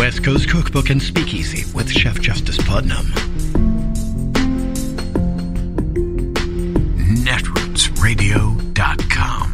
West Coast Cookbook and Speakeasy with Chef Justice Putnam. netrootsradio.com.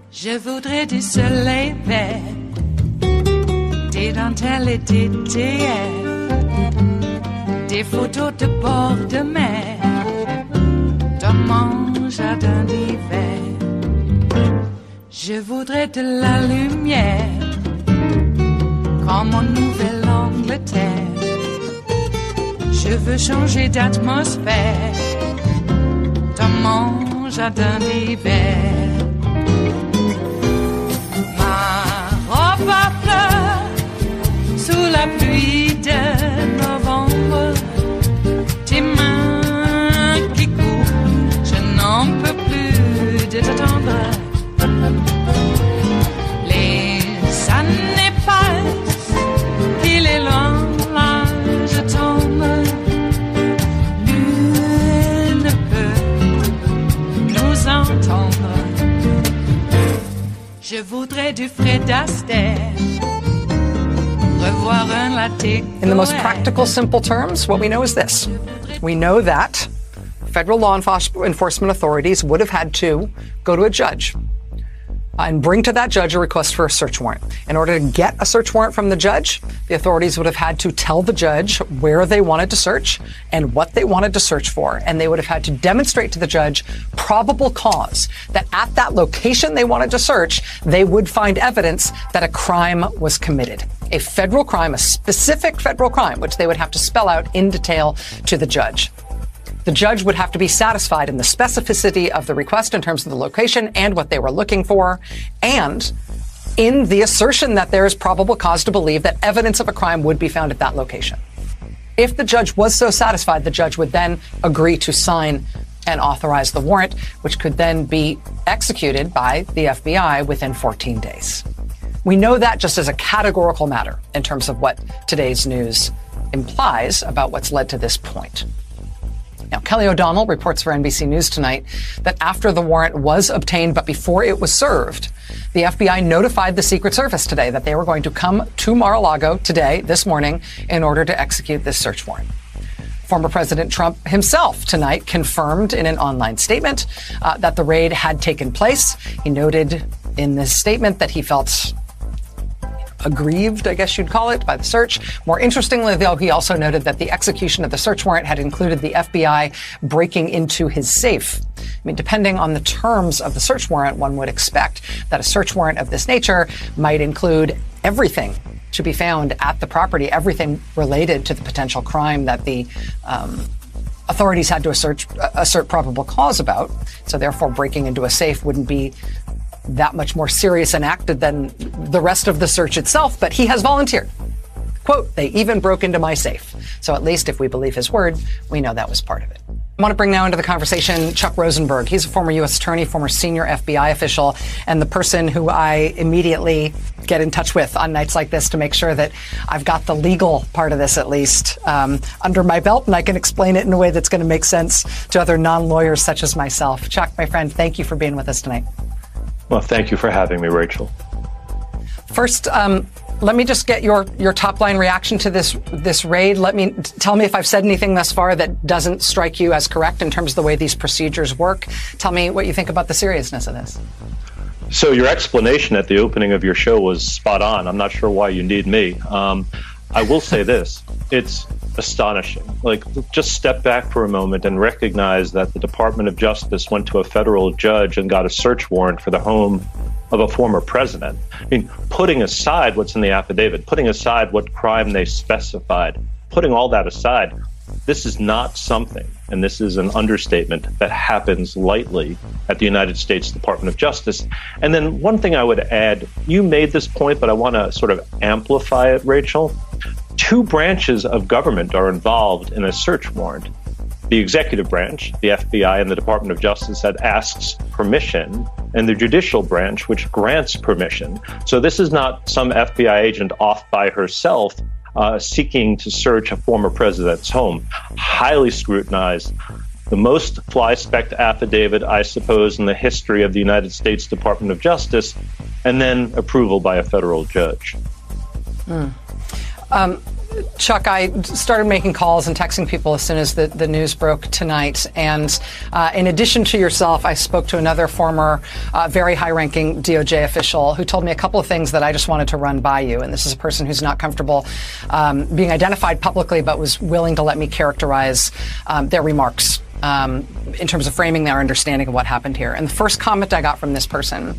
Je voudrais du soleil vert, des dentelles et des théières, des photos de bord de mer, dans mon jardin d'hiver. Je voudrais de la lumière, comme en Nouvelle-Angleterre. Je veux changer d'atmosphère, dans mon jardin d'hiver. Ma fleur sous la pluie de novembre, tes mains qui courent, je n'en peux plus de t'attendre. Les années passent, qu'il est loin, là je tombe. Nul ne peut nous entendre. Je voudrais du Fred Astaire, revoir un latte. In the most practical, simple terms, what we know is this. We know that federal law enforcement authorities would have had to go to a judge and bring to that judge a request for a search warrant. In order to get a search warrant from the judge, the authorities would have had to tell the judge where they wanted to search and what they wanted to search for. And they would have had to demonstrate to the judge probable cause that at that location they wanted to search, they would find evidence that a crime was committed. A federal crime, a specific federal crime, which they would have to spell out in detail to the judge. The judge would have to be satisfied in the specificity of the request in terms of the location and what they were looking for, and in the assertion that there is probable cause to believe that evidence of a crime would be found at that location. If the judge was so satisfied, the judge would then agree to sign and authorize the warrant, which could then be executed by the FBI within 14 days. We know that just as a categorical matter in terms of what today's news implies about what's led to this point. Now, Kelly O'Donnell reports for NBC News tonight that after the warrant was obtained, but before it was served, the FBI notified the Secret Service today that they were going to come to Mar-a-Lago today, this morning, in order to execute this search warrant. Former President Trump himself tonight confirmed in an online statement that the raid had taken place. He noted in this statement that he felt aggrieved, I guess you'd call it, by the search. More interestingly, though, he also noted that the execution of the search warrant had included the FBI breaking into his safe. I mean, depending on the terms of the search warrant, one would expect that a search warrant of this nature might include everything to be found at the property, everything related to the potential crime that the authorities had to assert probable cause about. So therefore, breaking into a safe wouldn't be that much more serious an act than the rest of the search itself, but he has volunteered. Quote, they even broke into my safe. So at least if we believe his word, we know that was part of it. I want to bring now into the conversation Chuck Rosenberg. He's a former U.S. attorney, former senior FBI official, and the person who I immediately get in touch with on nights like this to make sure that I've got the legal part of this at least under my belt and I can explain it in a way that's going to make sense to other non-lawyers such as myself. Chuck, my friend, thank you for being with us tonight. Well, thank you for having me, Rachel. First, let me just get your top line reaction to this raid. Tell me if I've said anything thus far that doesn't strike you as correct in terms of the way these procedures work. Tell me what you think about the seriousness of this. So your explanation at the opening of your show was spot on. I'm not sure why you need me. I will say this. It's astonishing. Like, just step back for a moment and recognize that the Department of Justice went to a federal judge and got a search warrant for the home of a former president. I mean, putting aside what's in the affidavit, putting aside what crime they specified, putting all that aside, this is not something, and this is an understatement, that happens lightly at the United States Department of Justice. And then one thing I would add, you made this point, but I want to sort of amplify it, Rachel. two branches of government are involved in a search warrant. The executive branch, the FBI and the Department of Justice, that asks permission, and the judicial branch, which grants permission. So this is not some FBI agent off by herself seeking to search a former president's home. Highly scrutinized. The most fly-specked affidavit, I suppose, in the history of the United States Department of Justice, and then approval by a federal judge. Chuck, I started making calls and texting people as soon as the news broke tonight. And in addition to yourself, I spoke to another former very high-ranking DOJ official who told me a couple of things that I just wanted to run by you. And this is a person who's not comfortable being identified publicly, but was willing to let me characterize their remarks in terms of framing their understanding of what happened here. And the first comment I got from this person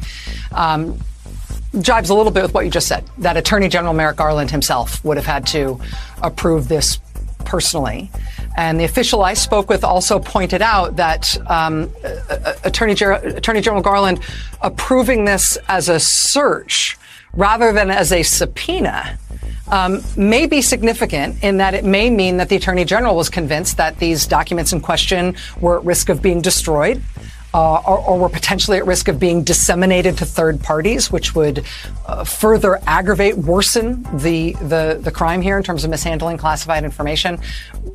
jives a little bit with what you just said, that Attorney General Merrick Garland himself would have had to approve this personally. And the official I spoke with also pointed out that Attorney General Garland approving this as a search rather than as a subpoena may be significant in that it may mean that the Attorney General was convinced that these documents in question were at risk of being destroyed. Or were potentially at risk of being disseminated to third parties, which would further aggravate, worsen the crime here in terms of mishandling classified information.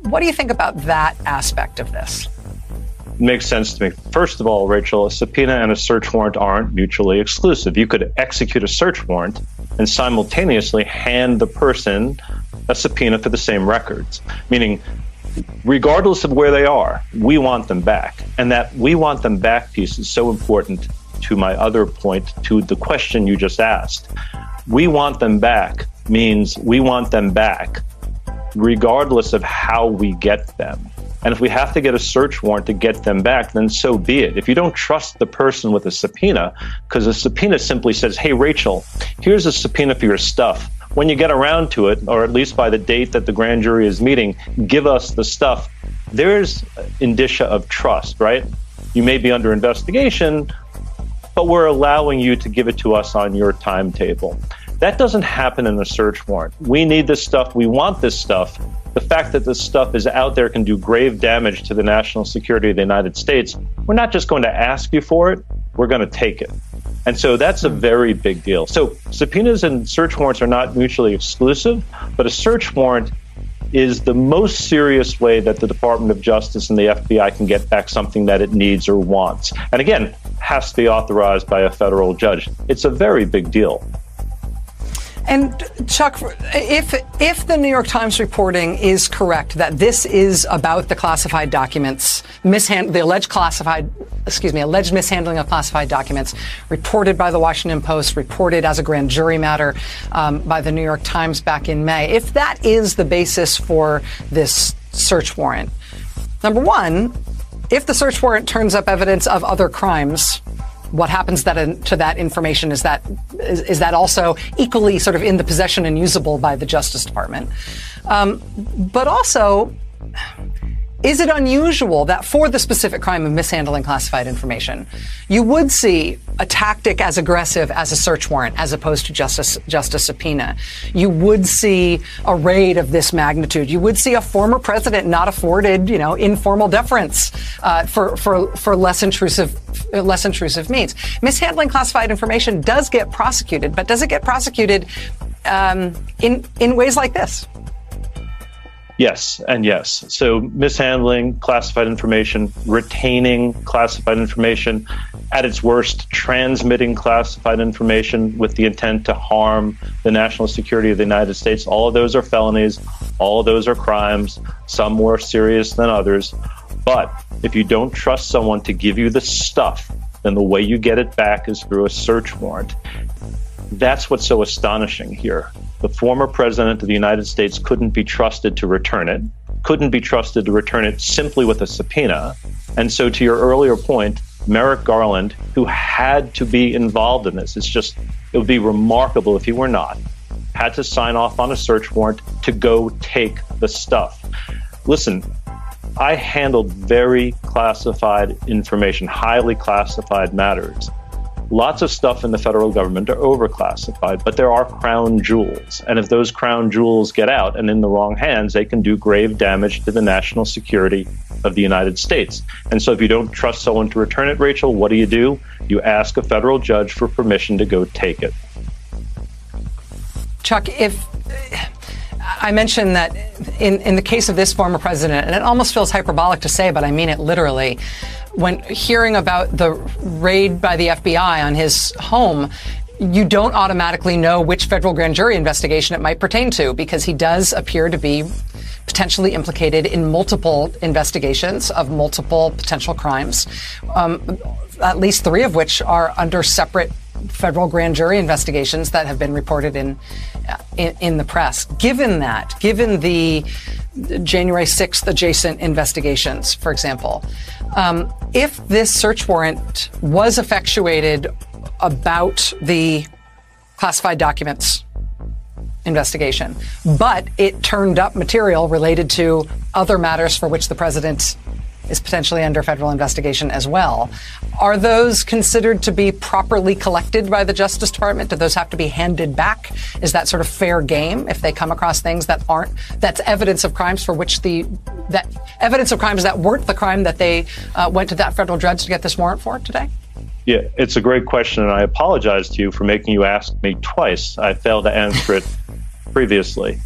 What do you think about that aspect of this? It makes sense to me. First of all, Rachel, a subpoena and a search warrant aren't mutually exclusive. You could execute a search warrant and simultaneously hand the person a subpoena for the same records, meaning regardless of where they are, we want them back. And that we want them back piece is so important to my other point, to the question you just asked. We want them back means we want them back regardless of how we get them. And if we have to get a search warrant to get them back, then so be it. If you don't trust the person with a subpoena, because a subpoena simply says, hey, Rachel, here's a subpoena for your stuff. When you get around to it, or at least by the date that the grand jury is meeting, give us the stuff. There's indicia of trust, right? You may be under investigation, but we're allowing you to give it to us on your timetable. That doesn't happen in a search warrant. We need this stuff. We want this stuff. The fact that this stuff is out there can do grave damage to the national security of the United States. We're not just going to ask you for it. We're going to take it. And so that's a very big deal. So subpoenas and search warrants are not mutually exclusive, but a search warrant is the most serious way that the Department of Justice and the FBI can get back something that it needs or wants. And again, has to be authorized by a federal judge. It's a very big deal. And Chuck, if the New York Times reporting is correct that this is about the classified documents, the alleged mishandling of classified documents reported by the Washington Post, reported as a grand jury matter by the New York Times back in May, if that is the basis for this search warrant, number one, if the search warrant turns up evidence of other crimes, what happens to that information? Is that also equally sort of in the possession and usable by the Justice Department? But also, is it unusual that for the specific crime of mishandling classified information, you would see a tactic as aggressive as a search warrant as opposed to just a subpoena? You would see a raid of this magnitude. You would see a former president not afforded, informal deference for less intrusive means. Mishandling classified information does get prosecuted, but does it get prosecuted in ways like this? Yes, and yes. So mishandling classified information, retaining classified information, at its worst, transmitting classified information with the intent to harm the national security of the United States. All of those are felonies. All of those are crimes, some more serious than others. But if you don't trust someone to give you the stuff, then the way you get it back is through a search warrant. That's what's so astonishing here. The former president of the United States couldn't be trusted to return it simply with a subpoena. And so to your earlier point, Merrick Garland, who had to be involved in this, it would be remarkable if he were not, had to sign off on a search warrant to go take the stuff. Listen, I handled very classified information, highly classified matters. Lots of stuff in the federal government are overclassified, but there are crown jewels. And if those crown jewels get out and in the wrong hands, they can do grave damage to the national security of the United States. And so if you don't trust someone to return it, Rachel, what do? You ask a federal judge for permission to go take it. Chuck, if I mentioned that in the case of this former president, and it almost feels hyperbolic to say, but I mean it literally, when hearing about the raid by the FBI on his home, you don't automatically know which federal grand jury investigation it might pertain to, because he does appear to be potentially implicated in multiple investigations of multiple potential crimes, at least 3 of which are under separate federal grand jury investigations that have been reported in the press. Given the January 6th adjacent investigations, for example, if this search warrant was effectuated about the classified documents investigation, but it turned up material related to other matters for which the president is potentially under federal investigation as well, are those considered to be properly collected by the Justice Department? Do those have to be handed back? Is that sort of fair game if they come across things that's evidence of crimes for which evidence of crimes that weren't the crime that they went to that federal judge to get this warrant for today? Yeah, it's a great question, and I apologize to you for making you ask me twice. I failed to answer it previously.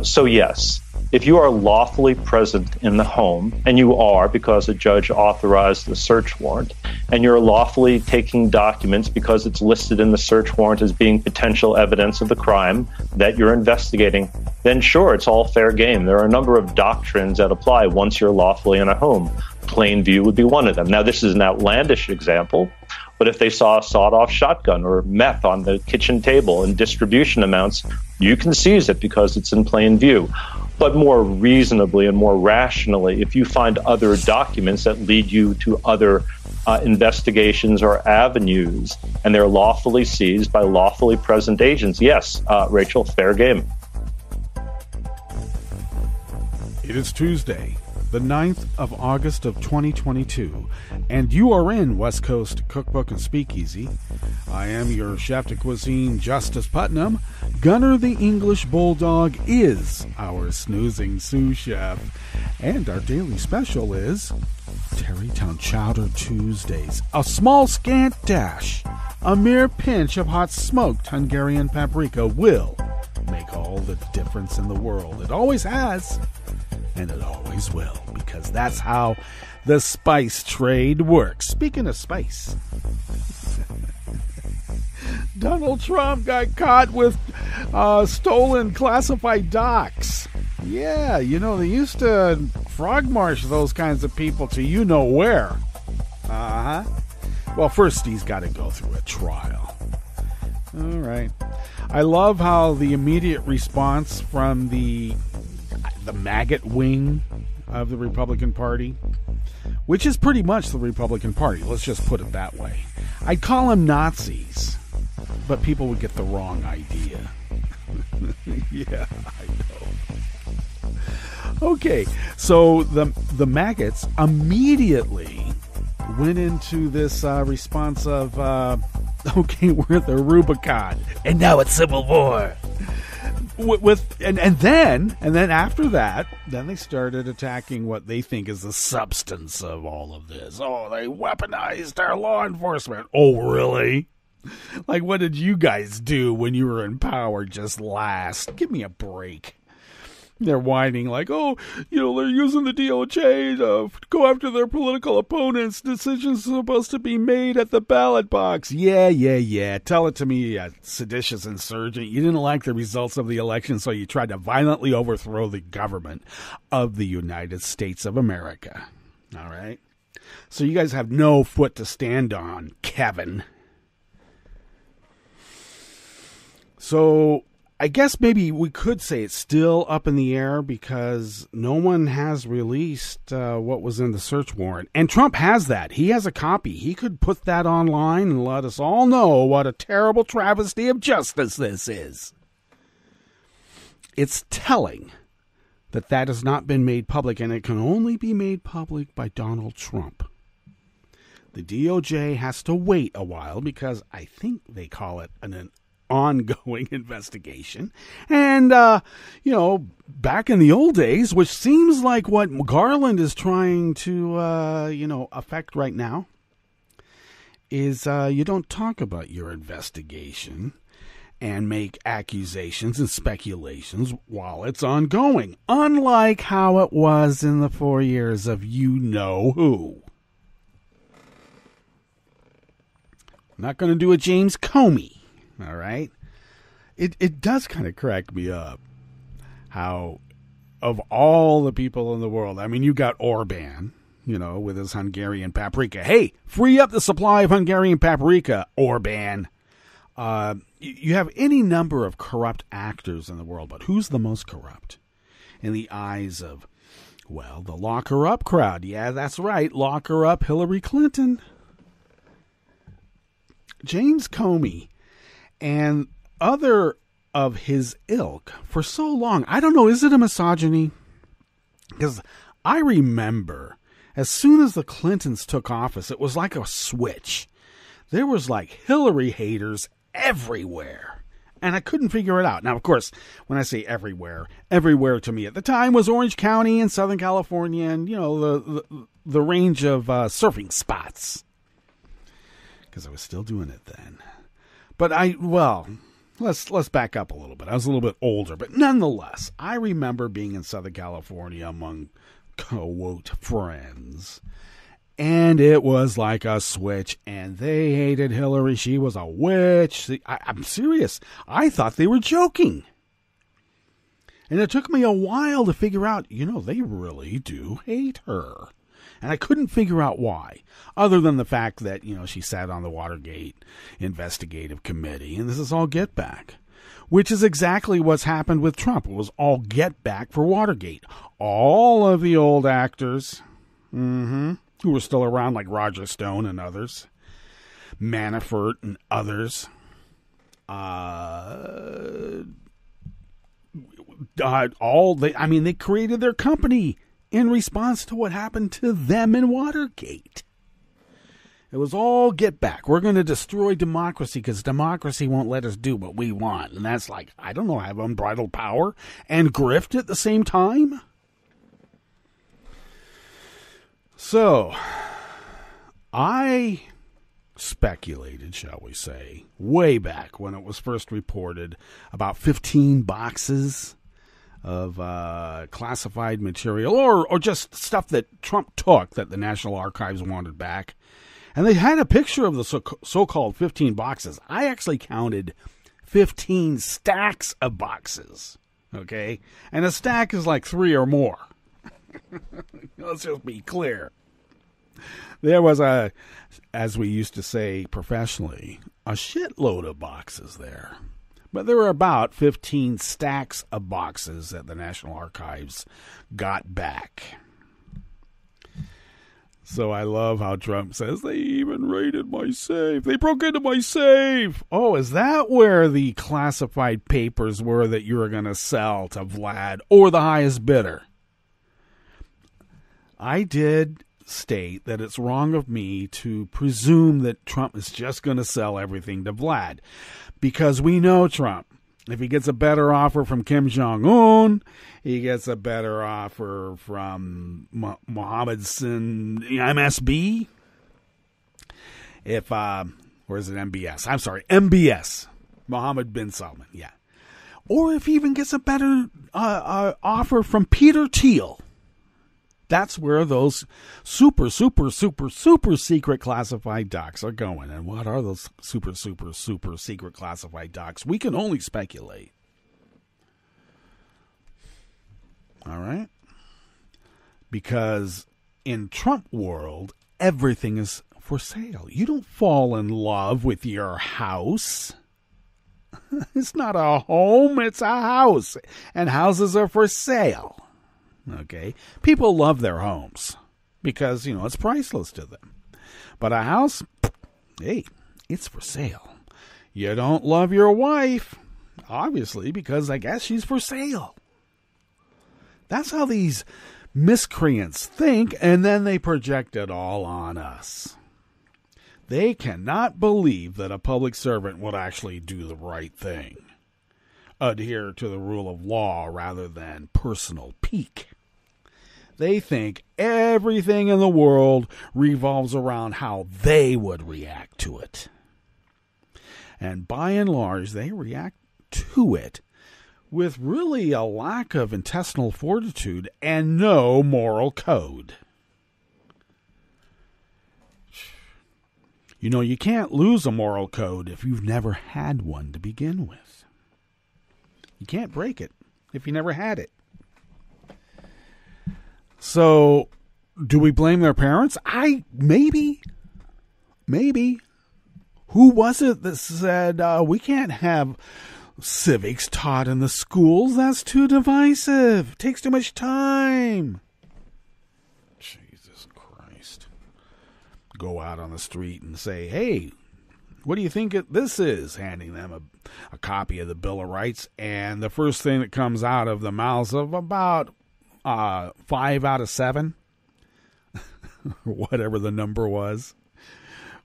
So yes, if you are lawfully present in the home, and you are because a judge authorized the search warrant, and you're lawfully taking documents because it's listed in the search warrant as being potential evidence of the crime that you're investigating, then sure, it's all fair game. There are a number of doctrines that apply once you're lawfully in a home. Plain view would be one of them. Now, this is an outlandish example, but if they saw a sawed-off shotgun or meth on the kitchen table in distribution amounts, you can seize it because it's in plain view. But more reasonably and more rationally, if you find other documents that lead you to other investigations or avenues, and they're lawfully seized by lawfully present agents, yes, Rachel, fair game. It is Tuesday, the 9th of August of 2022, and you are in West Coast Cookbook and Speakeasy. I am your chef de cuisine, Justice Putnam. Gunner the English Bulldog is our snoozing sous chef, and our daily special is Tarrytown Chowder Tuesdays. A small scant dash, a mere pinch of hot smoked Hungarian paprika will make all the difference in the world. It always has. And it always will, because that's how the spice trade works. Speaking of spice, Donald Trump got caught with stolen classified docs. Yeah, they used to frog march those kinds of people to you-know-where. Uh-huh. Well, first he's got to go through a trial. All right. I love how the immediate response from the maggot wing of the Republican Party, which is pretty much the Republican Party, let's just put it that way. I'd call them Nazis, but people would get the wrong idea. Yeah, I know. Okay, so the maggots immediately went into this response of, okay, we're at the Rubicon, and now it's civil war. And then after that, then they started attacking what they think is the substance of all of this. Oh, they weaponized our law enforcement. Oh, really? Like, what did you guys do when you were in power just last? Give me a break. They're whining like, oh, they're using the DOJ to go after their political opponents. Decisions are supposed to be made at the ballot box. Yeah. Tell it to me, you seditious insurgent. You didn't like the results of the election, so you tried to violently overthrow the government of the United States of America. All right? So you guys have no foot to stand on, Kevin. So I guess maybe we could say it's still up in the air because no one has released what was in the search warrant. And Trump has that. He has a copy. He could put that online and let us all know what a terrible travesty of justice this is. It's telling that has not been made public, and it can only be made public by Donald Trump. The DOJ has to wait a while because I think they call it an ongoing investigation. And, back in the old days, which seems like what Garland is trying to, affect right now, is you don't talk about your investigation and make accusations and speculations while it's ongoing, unlike how it was in the 4 years of you-know-who. I'm not going to do a James Comey, all right? It does kind of crack me up how, of all the people in the world, I mean, you got Orban, with his Hungarian paprika. Hey, free up the supply of Hungarian paprika, Orban. You have any number of corrupt actors in the world, but who's the most corrupt? In the eyes of, well, the lock her up crowd. Yeah, that's right. Lock her up Hillary Clinton. James Comey and other of his ilk for so long. I don't know, is it a misogyny? Because I remember as soon as the Clintons took office, it was like a switch. There was like Hillary haters everywhere. And I couldn't figure it out. Now, of course, when I say everywhere to me at the time was Orange County and Southern California and, the range of surfing spots. Because I was still doing it then. But let's back up a little bit. I was a little bit older, but nonetheless, I remember being in Southern California among, quote, friends. And it was like a switch, and they hated Hillary. She was a witch. I'm serious. I thought they were joking. And it took me a while to figure out, they really do hate her. And I couldn't figure out why, other than the fact that, she sat on the Watergate investigative committee, and this is all get back, which is exactly what's happened with Trump. It was all get back for Watergate. All of the old actors, who were still around, like Roger Stone and others, Manafort and others, they created their company in response to what happened to them in Watergate. It was all get back. We're going to destroy democracy because democracy won't let us do what we want. And that's like, I don't know, have unbridled power and grift at the same time? So, I speculated, shall we say, way back when it was first reported, about 15 boxes of classified material or just stuff that Trump took that the National Archives wanted back. And they had a picture of the so-called 15 boxes. I actually counted 15 stacks of boxes, okay? And a stack is like 3 or more. Let's just be clear. There was as we used to say professionally, a shitload of boxes there. But there were about 15 stacks of boxes that the National Archives got back. So I love how Trump says, they even raided my safe. They broke into my safe. Oh, is that where the classified papers were that you were going to sell to Vlad or the highest bidder? I did state that it's wrong of me to presume that Trump is just going to sell everything to Vlad. Because we know Trump. If he gets a better offer from Kim Jong-un, he gets a better offer from Mohammed Sin MSB. Or is it MBS? I'm sorry, MBS. Mohammed bin Salman, yeah. Or if he even gets a better offer from Peter Thiel. That's where those super secret classified docs are going. And what are those super secret classified docs? We can only speculate. All right? Because in Trump world, everything is for sale. You don't fall in love with your house. It's not a home, it's a house. And houses are for sale. Okay, people love their homes because, it's priceless to them. But a house, hey, it's for sale. You don't love your wife, obviously, because I guess she's for sale. That's how these miscreants think, and then they project it all on us. They cannot believe that a public servant would actually do the right thing, adhere to the rule of law rather than personal pique. They think everything in the world revolves around how they would react to it. And by and large, they react to it with really a lack of intestinal fortitude and no moral code. You know, you can't lose a moral code if you've never had one to begin with. You can't break it if you never had it. So, do we blame their parents? Maybe. Who was it that said, we can't have civics taught in the schools? That's too divisive. It takes too much time. Jesus Christ. Go out on the street and say, hey, what do you think this is? Handing them a copy of the Bill of Rights. And the first thing that comes out of the mouths of about 5 out of 7, or whatever the number was,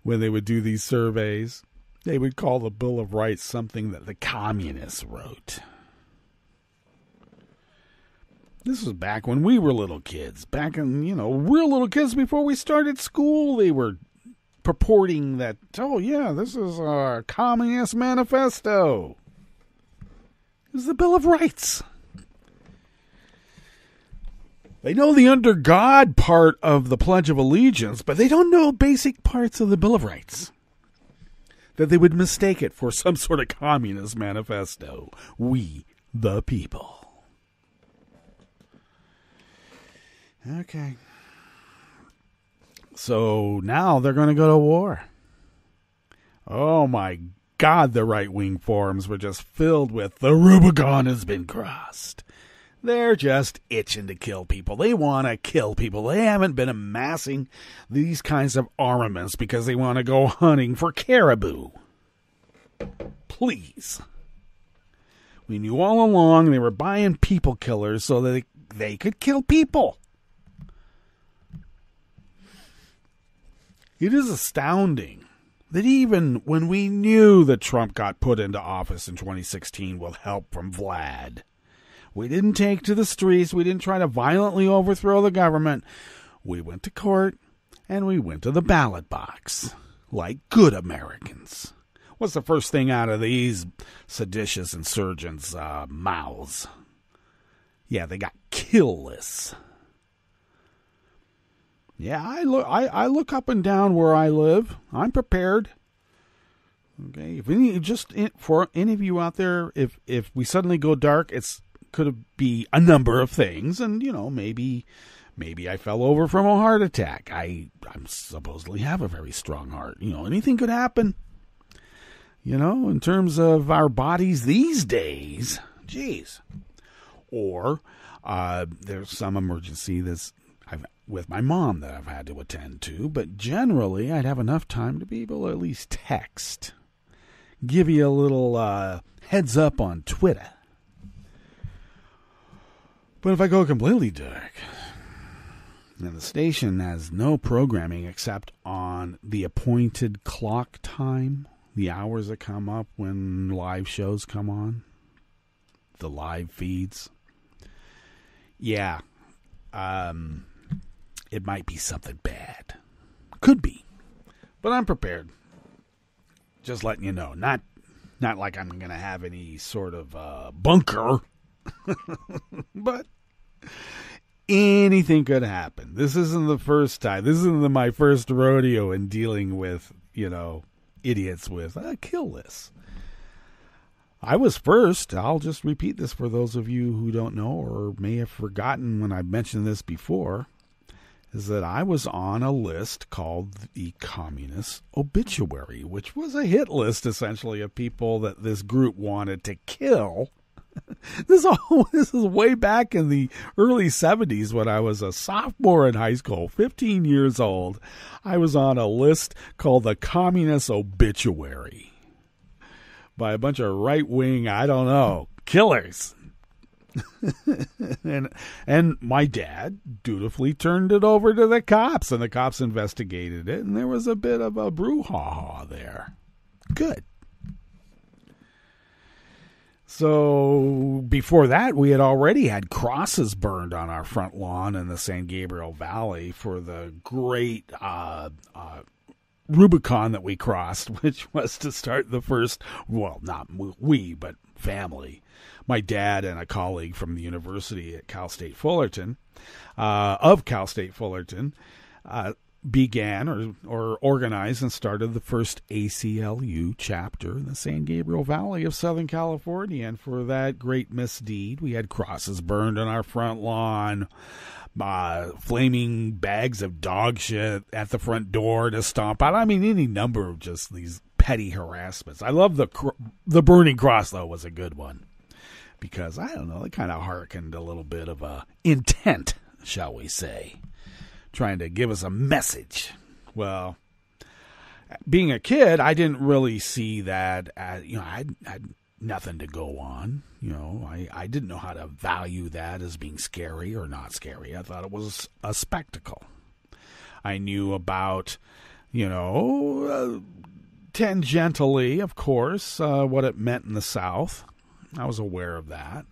when they would do these surveys, they would call the Bill of Rights something that the communists wrote. This was back when we were little kids. Back in, real little kids before we started school, they were purporting that, oh yeah, this is a communist manifesto. It was the Bill of Rights. They know the under God part of the Pledge of Allegiance, but they don't know basic parts of the Bill of Rights. That they would mistake it for some sort of communist manifesto. We, the people. Okay. So now they're going to go to war. Oh my God, the right-wing forums were just filled with the Rubicon has been crossed. They're just itching to kill people. They want to kill people. They haven't been amassing these kinds of armaments because they want to go hunting for caribou. Please. We knew all along they were buying people killers so that they could kill people. It is astounding that even when we knew that Trump got put into office in 2016 with help from Vlad, we didn't take to the streets. We didn't try to violently overthrow the government. We went to court and we went to the ballot box like good Americans. What's the first thing out of these seditious insurgents' mouths? Yeah, they got kill lists. Yeah, I look up and down where I live. I'm prepared. Okay, for any of you out there, if we suddenly go dark, could be a number of things, and maybe I fell over from a heart attack. I supposedly have a very strong heart. Anything could happen. In terms of our bodies these days, geez. Or there's some emergency with my mom that I've had to attend to, but generally I'd have enough time to be able to at least text, give you a little heads up on Twitter. But if I go completely dark, and the station has no programming except on the appointed clock time, the hours that come up when live shows come on, the live feeds, yeah, it might be something bad. Could be. But I'm prepared. Just letting you know. Not like I'm going to have any sort of bunker. But anything could happen. This isn't the first time. This isn't my first rodeo in dealing with, idiots with kill lists. I was first. I'll just repeat this for those of you who don't know or may have forgotten when I mentioned this before, is that I was on a list called the Communist Obituary, which was a hit list essentially of people that this group wanted to kill. This is way back in the early 70s when I was a sophomore in high school, 15 years old. I was on a list called the Communist Obituary by a bunch of right-wing, killers. And my dad dutifully turned it over to the cops, and the cops investigated it, and there was a bit of a brouhaha there. Good. So before that, we had already had crosses burned on our front lawn in the San Gabriel Valley for the great Rubicon that we crossed, which was to start the first, well, not we, but family. My dad and a colleague from the university at Cal State Fullerton, began or organized and started the first ACLU chapter in the San Gabriel Valley of Southern California. And for that great misdeed, we had crosses burned on our front lawn, flaming bags of dog shit at the front door to stomp out. I mean, any number of just these petty harassments. I love the burning cross, though, was a good one. Because, I don't know, it kind of harkened a little bit of a intent, shall we say, trying to give us a message. Well, being a kid, I didn't really see that as, I had nothing to go on. I didn't know how to value that as being scary or not scary. I thought it was a spectacle. I knew about, tangentially, of course, what it meant in the South. I was aware of that.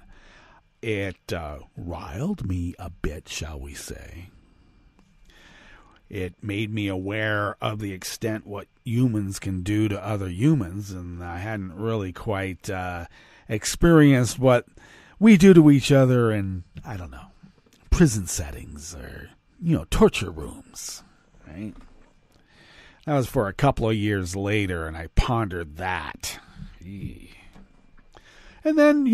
It riled me a bit, shall we say. It made me aware of the extent what humans can do to other humans, and I hadn't really quite experienced what we do to each other in, I don't know, prison settings or, torture rooms, right? That was for a couple of years later, and I pondered that. And then,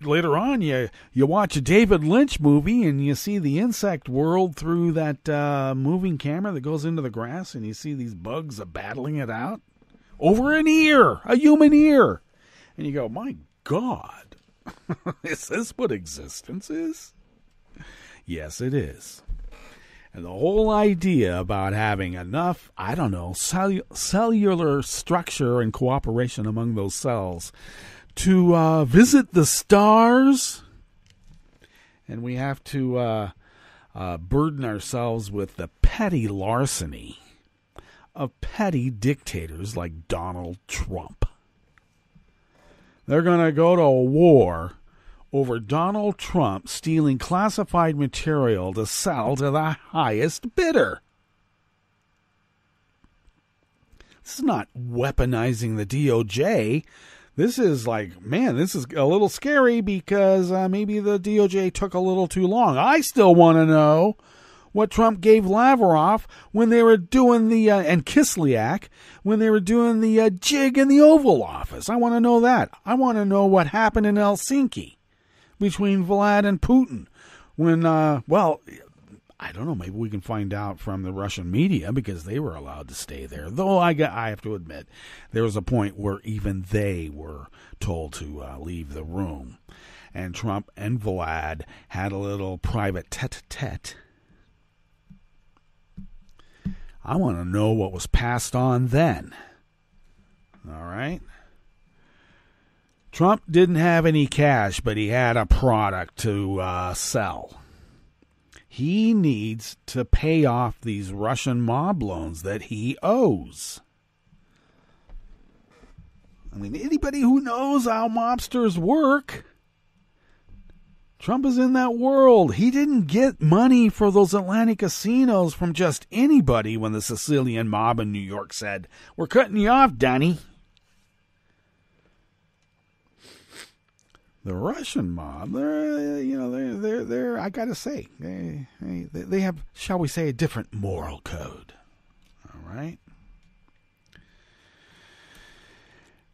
later on, you watch a David Lynch movie and you see the insect world through that moving camera that goes into the grass, and you see these bugs battling it out over an ear, a human ear. And you go, my God, is this what existence is? Yes, it is. And the whole idea about having enough, I don't know, cellular structure and cooperation among those cells to visit the stars, and we have to burden ourselves with the petty larceny of petty dictators like Donald Trump. They're going to go to a war over Donald Trump stealing classified material to sell to the highest bidder. This is not weaponizing the DOJ. This is like, man, this is a little scary because maybe the DOJ took a little too long. I still want to know what Trump gave Lavrov when they were doing the, and Kislyak, when they were doing the jig in the Oval Office. I want to know that. I want to know what happened in Helsinki between Vlad and Putin when, I don't know, maybe we can find out from the Russian media because they were allowed to stay there. Though I have to admit, there was a point where even they were told to leave the room. And Trump and Vlad had a little private tete-a-tete. I want to know what was passed on then. All right? Trump didn't have any cash, but he had a product to sell. He needs to pay off these Russian mob loans that he owes. I mean, anybody who knows how mobsters work, Trump is in that world. He didn't get money for those Atlantic casinos from just anybody when the Sicilian mob in New York said, "We're cutting you off, Danny." The Russian mob, they're I gotta say, they have, shall we say, a different moral code. All right?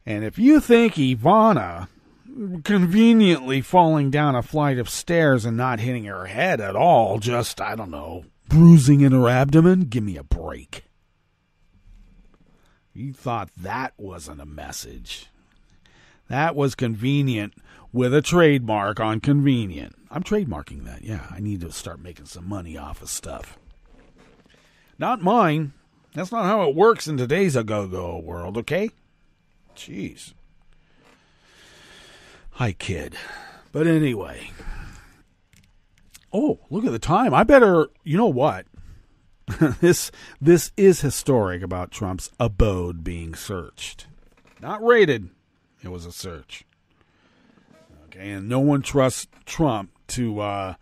And if you think Ivana conveniently falling down a flight of stairs and not hitting her head at all, just, I don't know, bruising in her abdomen, give me a break. You thought that wasn't a message. That was convenient with a trademark on convenient. I'm trademarking that, yeah. I need to start making some money off of stuff. Not mine. That's not how it works in today's go-go world, okay? Jeez. I kid. But anyway, Oh, look at the time. I better, you know what? This is historic about Trump's abode being searched. Not raided. It was a search. Okay, and no one trusts Trump to,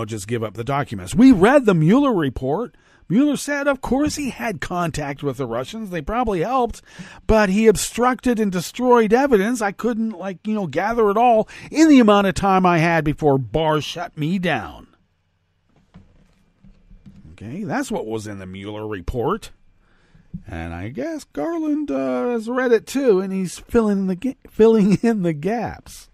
just give up the documents. We read the Mueller report. Mueller said, of course, he had contact with the Russians. They probably helped, but he obstructed and destroyed evidence. I couldn't, gather it all in the amount of time I had before Barr shut me down. Okay, that's what was in the Mueller report. And I guess Garland has read it too, and he's filling in the gaps.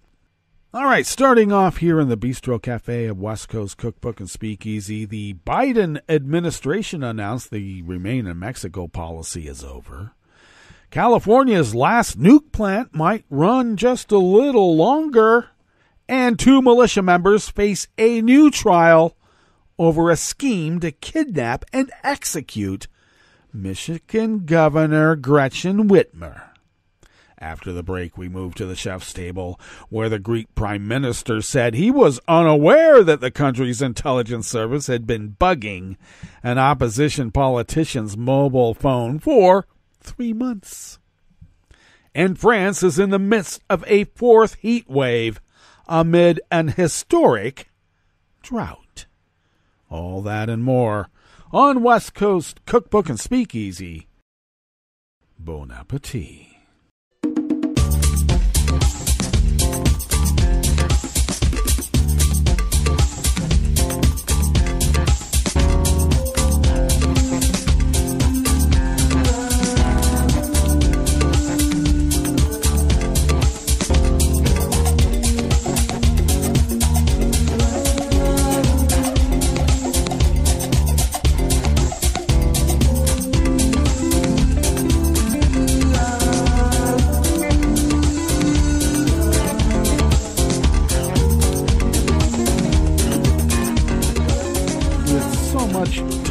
All right, starting off here in the Bistro Cafe of West Coast Cookbook and Speakeasy, the Biden administration announced the Remain in Mexico policy is over. California's last nuke plant might run just a little longer, and 2 militia members face a new trial over a scheme to kidnap and execute Michigan Governor Gretchen Whitmer. After the break, we move to the chef's table, where the Greek prime minister said he was unaware that the country's intelligence service had been bugging an opposition politician's mobile phone for 3 months. And France is in the midst of a 4th heat wave amid an historic drought. All that and more on West Coast Cookbook and Speakeasy. Bon appetit.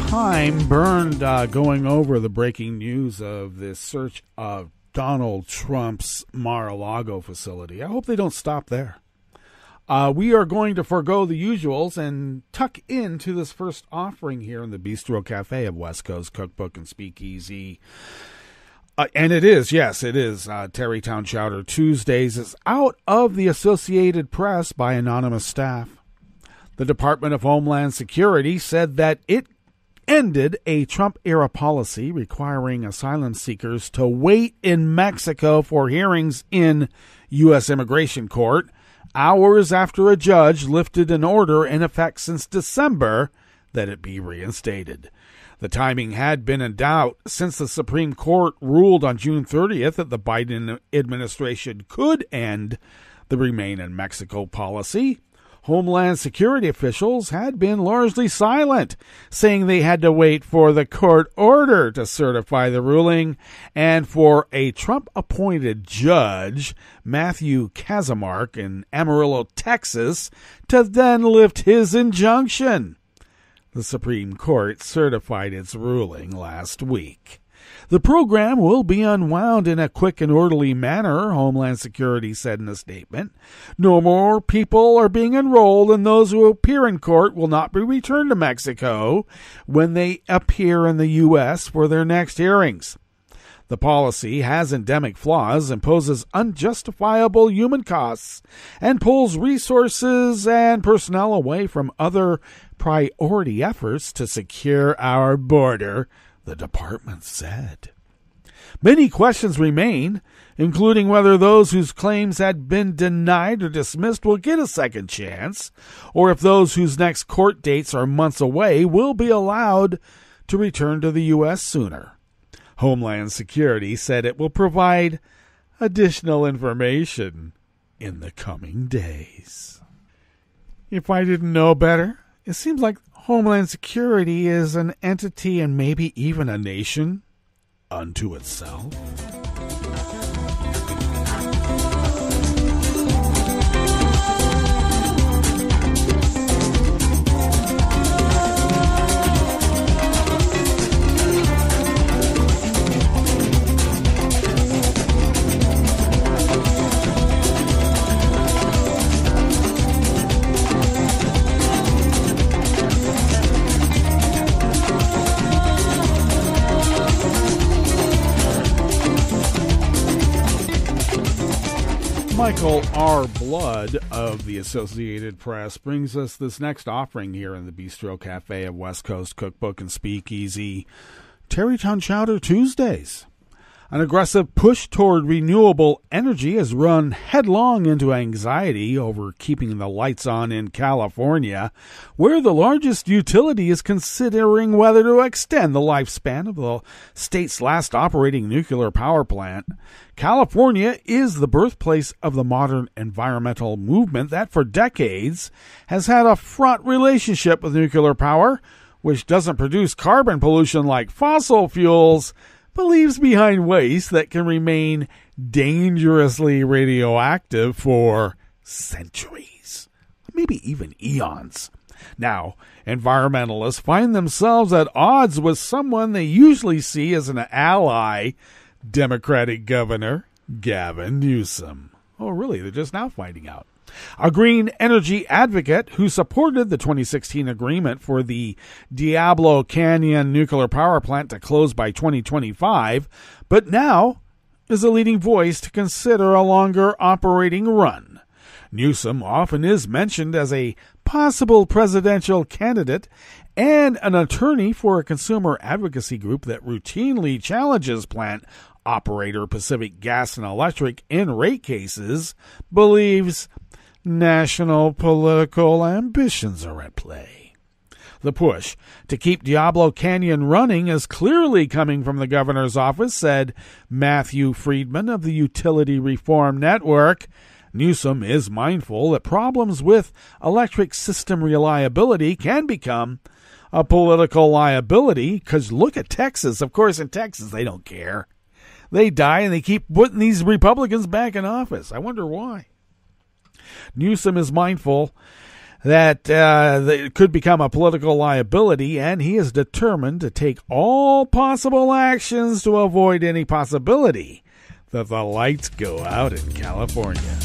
Time burned going over the breaking news of this search of Donald Trump's Mar-a-Lago facility. I hope they don't stop there. We are going to forego the usuals and tuck into this first offering here in the Bistro Cafe of West Coast Cookbook and Speakeasy. And it is Tarrytown Chowder Tuesdays. It's out of the Associated Press by anonymous staff. The Department of Homeland Security said that it ended a Trump-era policy requiring asylum seekers to wait in Mexico for hearings in U.S. Immigration Court hours after a judge lifted an order in effect since December that it be reinstated. The timing had been in doubt since the Supreme Court ruled on June 30th that the Biden administration could end the Remain in Mexico policy. Homeland Security officials had been largely silent, saying they had to wait for the court order to certify the ruling and for a Trump-appointed judge, Matthew Kaczmarek in Amarillo, Texas, to then lift his injunction. The Supreme Court certified its ruling last week. The program will be unwound in a quick and orderly manner, Homeland Security said in a statement. No more people are being enrolled, and those who appear in court will not be returned to Mexico when they appear in the U.S. for their next hearings. The policy has endemic flaws, imposes unjustifiable human costs, and pulls resources and personnel away from other priority efforts to secure our border, the department said. Many questions remain, including whether those whose claims had been denied or dismissed will get a second chance, or if those whose next court dates are months away will be allowed to return to the U.S. sooner. Homeland Security said it will provide additional information in the coming days. If I didn't know better, it seems like Homeland Security is an entity and maybe even a nation unto itself. Michael R. Blood of the Associated Press brings us this next offering here in the Bistro Cafe of West Coast Cookbook and Speakeasy. Tarrytown Chowder Tuesdays. An aggressive push toward renewable energy has run headlong into anxiety over keeping the lights on in California, where the largest utility is considering whether to extend the lifespan of the state's last operating nuclear power plant. California is the birthplace of the modern environmental movement that for decades has had a fraught relationship with nuclear power, which doesn't produce carbon pollution like fossil fuels, but leaves behind waste that can remain dangerously radioactive for centuries, maybe even eons. Now, environmentalists find themselves at odds with someone they usually see as an ally, Democratic Governor Gavin Newsom. Oh, really? They're just now finding out. A green energy advocate who supported the 2016 agreement for the Diablo Canyon nuclear power plant to close by 2025, but now is a leading voice to consider a longer operating run. Newsom often is mentioned as a possible presidential candidate and an attorney for a consumer advocacy group that routinely challenges plant operator Pacific Gas and Electric in rate cases, believes national political ambitions are at play. The push to keep Diablo Canyon running is clearly coming from the governor's office, said Matthew Friedman of the Utility Reform Network. Newsom is mindful that problems with electric system reliability can become a political liability, because look at Texas. Of course, in Texas, they don't care. They die and they keep putting these Republicans back in office. I wonder why. Newsom is mindful that it could become a political liability, and he is determined to take all possible actions to avoid any possibility that the lights go out in California.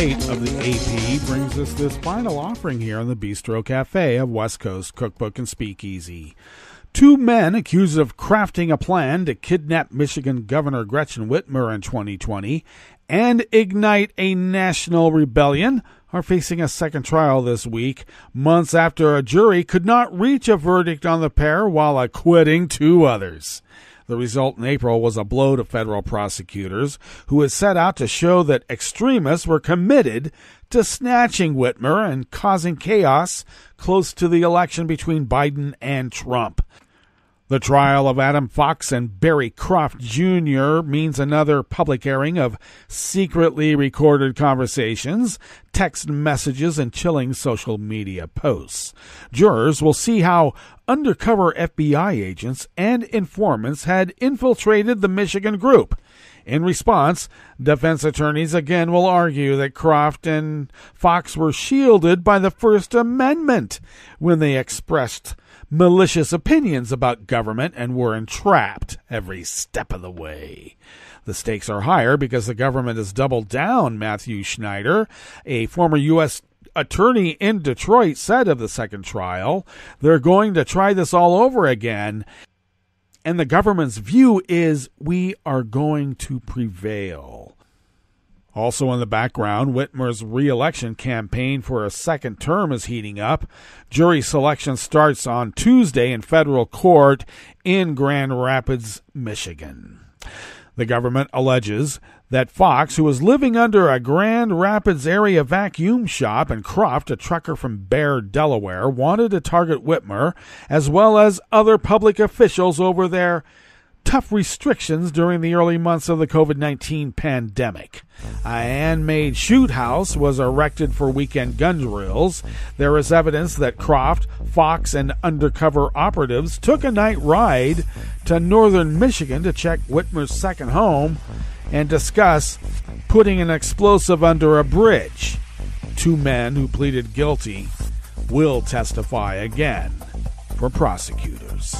Of the AP brings us this final offering here on the Bistro Cafe of West Coast Cookbook and Speakeasy. Two men accused of crafting a plan to kidnap Michigan Governor Gretchen Whitmer in 2020 and ignite a national rebellion are facing a second trial this week, months after a jury could not reach a verdict on the pair while acquitting two others. The result in April was a blow to federal prosecutors, who had set out to show that extremists were committed to snatching Whitmer and causing chaos close to the election between Biden and Trump. The trial of Adam Fox and Barry Croft Jr. means another public airing of secretly recorded conversations, text messages, and chilling social media posts. Jurors will see how undercover FBI agents and informants had infiltrated the Michigan group. In response, defense attorneys again will argue that Croft and Fox were shielded by the First Amendment when they expressed malicious opinions about government and were entrapped every step of the way. The stakes are higher because the government has doubled down, Matthew Schneider, a former U.S. attorney in Detroit, said of the second trial. They're going to try this all over again. And the government's view is we are going to prevail. Also in the background, Whitmer's re-election campaign for a second term is heating up. Jury selection starts on Tuesday in federal court in Grand Rapids, Michigan. The government alleges that Fox, who was living under a Grand Rapids area vacuum shop, and Croft, a trucker from Bear, Delaware, wanted to target Whitmer as well as other public officials over their tough restrictions during the early months of the COVID-19 pandemic. A handmade shoot house was erected for weekend gun drills. There is evidence that Croft, Fox, and undercover operatives took a night ride to northern Michigan to check Whitmer's second home and discuss putting an explosive under a bridge. 2 men who pleaded guilty will testify again for prosecutors.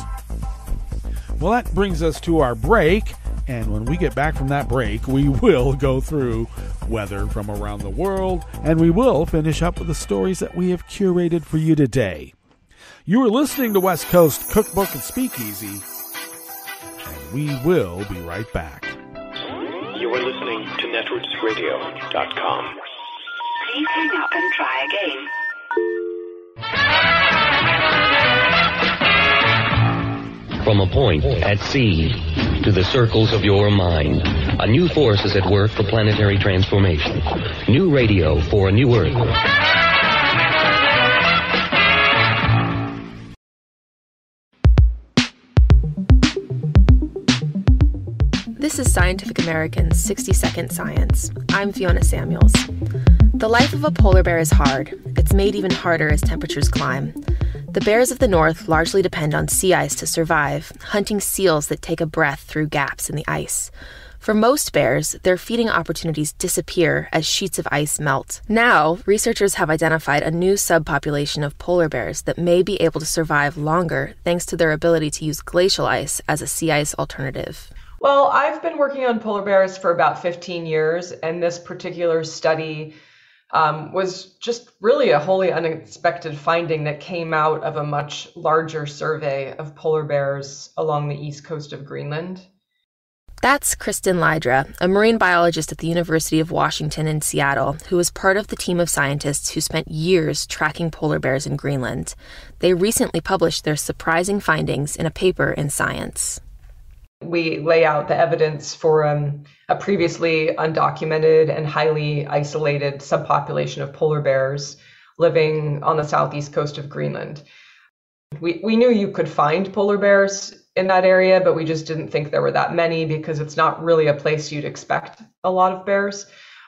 Well, that brings us to our break, and when we get back from that break, we will go through weather from around the world, and we will finish up with the stories that we have curated for you today. You are listening to West Coast Cookbook and Speakeasy, and we will be right back. You are listening to netrootsradio.com. Please hang up and try again. From a point at sea to the circles of your mind, a new force is at work for planetary transformation. New radio for a new Earth. This is Scientific American's 60-Second Science. I'm Fiona Samuels. The life of a polar bear is hard. It's made even harder as temperatures climb. The bears of the north largely depend on sea ice to survive, hunting seals that take a breath through gaps in the ice. For most bears, their feeding opportunities disappear as sheets of ice melt. Now, researchers have identified a new subpopulation of polar bears that may be able to survive longer thanks to their ability to use glacial ice as a sea ice alternative. Well, I've been working on polar bears for about 15 years, and this particular study was just really a wholly unexpected finding that came out of a much larger survey of polar bears along the east coast of Greenland. That's Kristen Lydra, a marine biologist at the University of Washington in Seattle, who was part of the team of scientists who spent years tracking polar bears in Greenland. They recently published their surprising findings in a paper in Science. We lay out the evidence for a previously undocumented and highly isolated subpopulation of polar bears living on the southeast coast of Greenland. We knew you could find polar bears in that area, but we just didn't think there were that many because it's not really a place you'd expect a lot of bears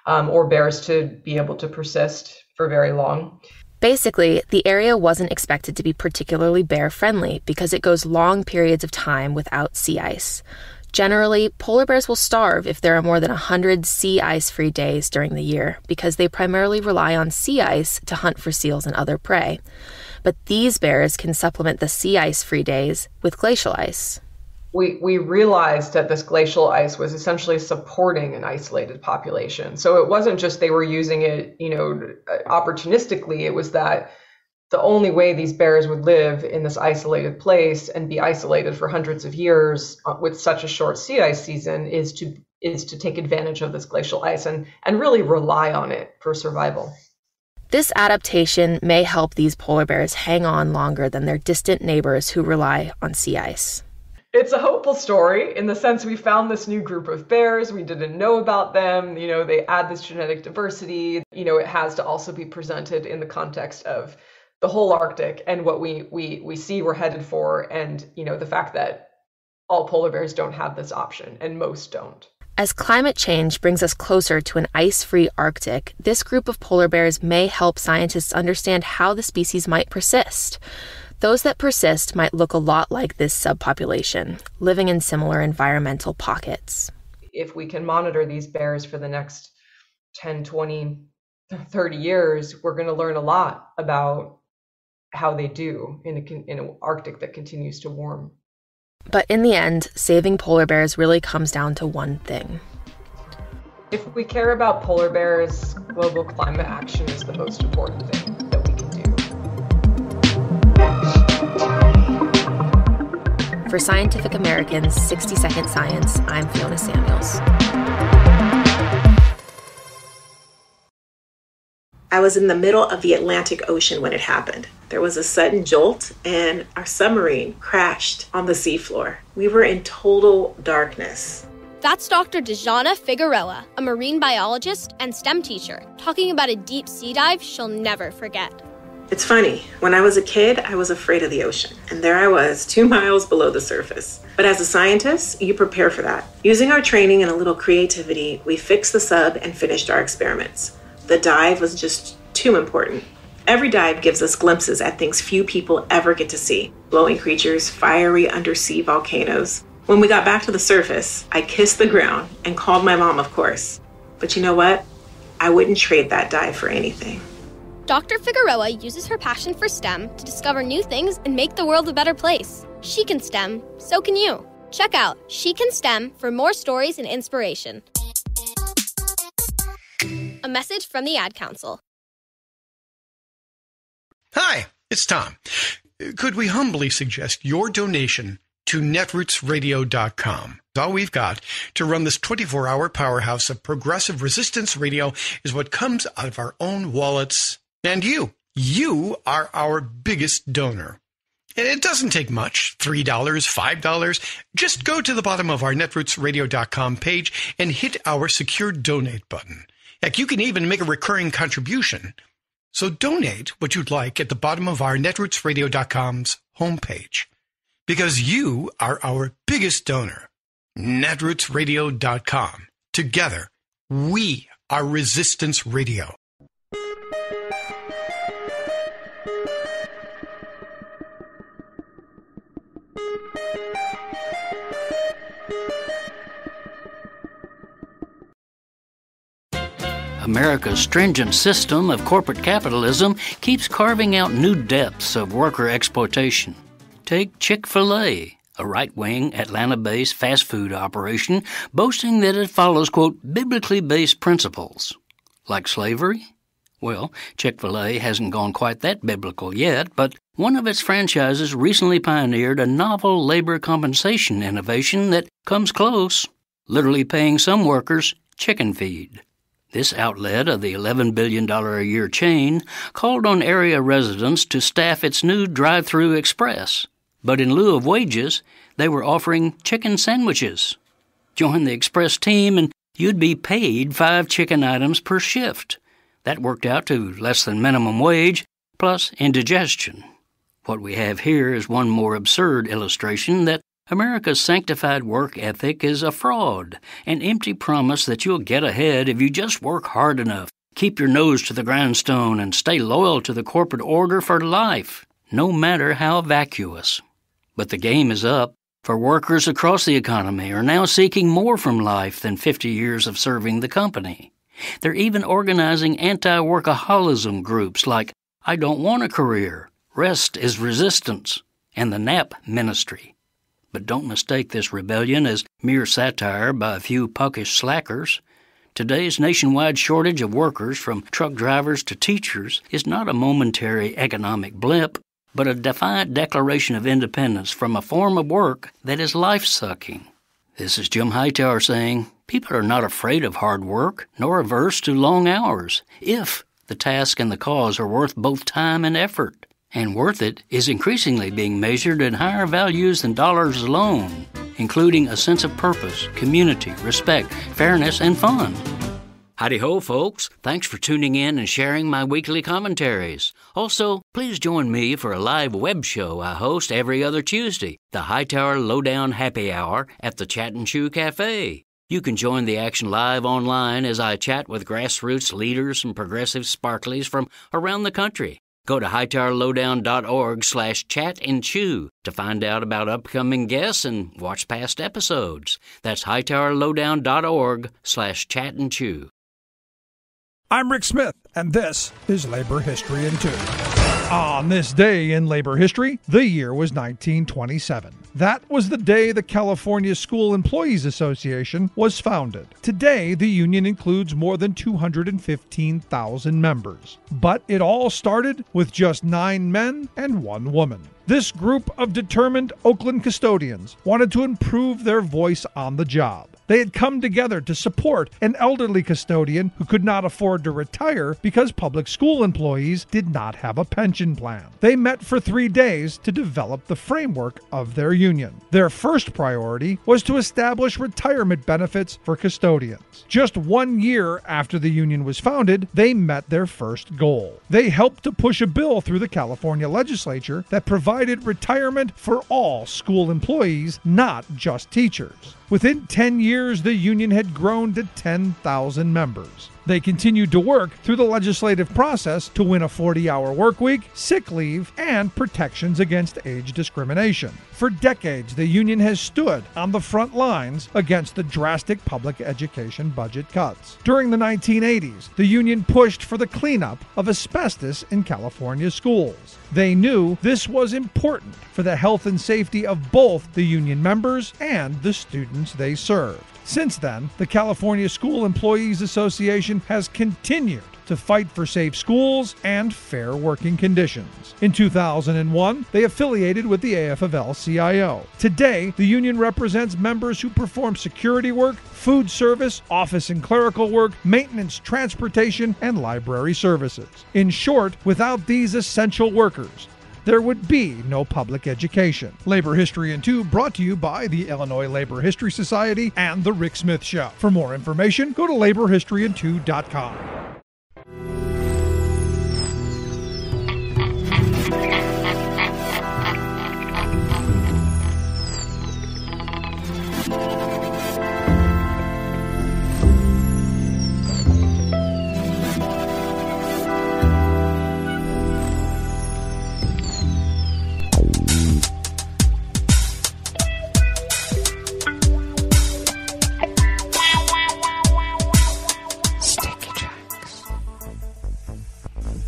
or bears to be able to persist for very long. Basically, the area wasn't expected to be particularly bear-friendly because it goes long periods of time without sea ice. Generally, polar bears will starve if there are more than 100 sea ice-free days during the year because they primarily rely on sea ice to hunt for seals and other prey. But these bears can supplement the sea ice-free days with glacial ice. We realized that this glacial ice was essentially supporting an isolated population. So it wasn't just they were using it, opportunistically. It was that the only way these bears would live in this isolated place and be isolated for hundreds of years with such a short sea ice season is to take advantage of this glacial ice and really rely on it for survival. This adaptation may help these polar bears hang on longer than their distant neighbors who rely on sea ice. It's a hopeful story in the sense we found this new group of bears. We didn't know about them. They add this genetic diversity. It has to also be presented in the context of the whole Arctic and what we see we're headed for. And, the fact that all polar bears don't have this option and most don't. As climate change brings us closer to an ice-free Arctic, this group of polar bears may help scientists understand how the species might persist. Those that persist might look a lot like this subpopulation, living in similar environmental pockets. If we can monitor these bears for the next 10, 20, 30 years, we're going to learn a lot about how they do in an Arctic that continues to warm. But in the end, saving polar bears really comes down to one thing. If we care about polar bears, global climate action is the most important thing that we can do. For Scientific American's 60-Second Science, I'm Fiona Samuels. I was in the middle of the Atlantic Ocean when it happened. There was a sudden jolt and our submarine crashed on the seafloor. We were in total darkness. That's Dr. Dejana Figueroa, a marine biologist and STEM teacher, talking about a deep sea dive she'll never forget. It's funny, when I was a kid, I was afraid of the ocean, and there I was, 2 miles below the surface. But as a scientist, you prepare for that. Using our training and a little creativity, we fixed the sub and finished our experiments. The dive was just too important. Every dive gives us glimpses at things few people ever get to see. Glowing creatures, fiery undersea volcanoes. When we got back to the surface, I kissed the ground and called my mom, of course. But you know what? I wouldn't trade that dive for anything. Dr. Figueroa uses her passion for STEM to discover new things and make the world a better place. She can STEM, so can you. Check out She Can STEM for more stories and inspiration. A message from the Ad Council. Hi, it's Tom. Could we humbly suggest your donation to netrootsradio.com? All we've got to run this 24-hour powerhouse of progressive resistance radio is what comes out of our own wallets. And you are our biggest donor. And it doesn't take much, $3, $5. Just go to the bottom of our netrootsradio.com page and hit our secure donate button. Heck, you can even make a recurring contribution. So donate what you'd like at the bottom of our netrootsradio.com's homepage. Because you are our biggest donor. netrootsradio.com. Together, we are Resistance Radio. America's stringent system of corporate capitalism keeps carving out new depths of worker exploitation. Take Chick-fil-A, a right-wing, Atlanta-based fast food operation boasting that it follows, quote, biblically based principles. Like slavery? Well, Chick-fil-A hasn't gone quite that biblical yet, but one of its franchises recently pioneered a novel labor compensation innovation that comes close, literally paying some workers chicken feed. This outlet of the $11 billion a year chain called on area residents to staff its new drive-through express. But in lieu of wages, they were offering chicken sandwiches. Join the express team and you'd be paid 5 chicken items per shift. That worked out to less than minimum wage, plus indigestion. What we have here is one more absurd illustration that America's sanctified work ethic is a fraud, an empty promise that you'll get ahead if you just work hard enough, keep your nose to the grindstone, and stay loyal to the corporate order for life, no matter how vacuous. But the game is up, for workers across the economy are now seeking more from life than 50 years of serving the company. They're even organizing anti-workaholism groups like I Don't Want a Career, Rest is Resistance, and the NAP Ministry. But don't mistake this rebellion as mere satire by a few puckish slackers. Today's nationwide shortage of workers, from truck drivers to teachers, is not a momentary economic blip, but a defiant declaration of independence from a form of work that is life-sucking. This is Jim Hightower saying, people are not afraid of hard work, nor averse to long hours, if the task and the cause are worth both time and effort. And worth it is increasingly being measured in higher values than dollars alone, including a sense of purpose, community, respect, fairness, and fun. Howdy-ho, folks. Thanks for tuning in and sharing my weekly commentaries. Also, please join me for a live web show I host every other Tuesday, the Hightower Lowdown Happy Hour at the Chat and Chew Cafe. You can join the action live online as I chat with grassroots leaders and progressive sparklies from around the country. Go to hightowerlowdown.org/chatandchew to find out about upcoming guests and watch past episodes. That's hightowerlowdown.org/chatandchew. I'm Rick Smith, and this is Labor History in 2. On this day in labor history, the year was 1927. That was the day the California School Employees Association was founded. Today, the union includes more than 215,000 members. But it all started with just 9 men and 1 woman. This group of determined Oakland custodians wanted to improve their voice on the job. They had come together to support an elderly custodian who could not afford to retire because public school employees did not have a pension plan. They met for 3 days to develop the framework of their union. Their first priority was to establish retirement benefits for custodians. Just 1 year after the union was founded, they met their first goal. They helped to push a bill through the California legislature that provided retirement for all school employees, not just teachers. Within 10 years, the union had grown to 10,000 members. They continued to work through the legislative process to win a 40-hour work week, sick leave, and protections against age discrimination. For decades, the union has stood on the front lines against the drastic public education budget cuts. During the 1980s, the union pushed for the cleanup of asbestos in California schools. They knew this was important for the health and safety of both the union members and the students they served. Since then, the California School Employees Association has continued to fight for safe schools and fair working conditions. In 2001, they affiliated with the AFL-CIO. Today, the union represents members who perform security work, food service, office and clerical work, maintenance, transportation, and library services. In short, without these essential workers, there would be no public education. Labor History in 2 brought to you by the Illinois Labor History Society and The Rick Smith Show. For more information, go to laborhistoryin2.com.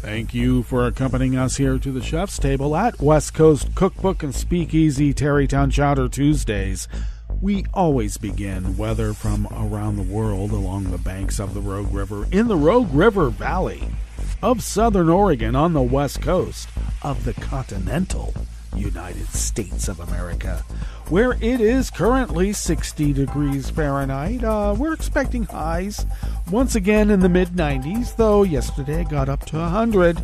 Thank you for accompanying us here to the chef's table at West Coast Cookbook and Speakeasy Tarrytown Chowder Tuesdays. We always begin weather from around the world along the banks of the Rogue River in the Rogue River Valley of Southern Oregon on the west coast of the continental United States of America, where it is currently 60 degrees Fahrenheit. We're expecting highs once again in the mid-90s, though yesterday got up to 100.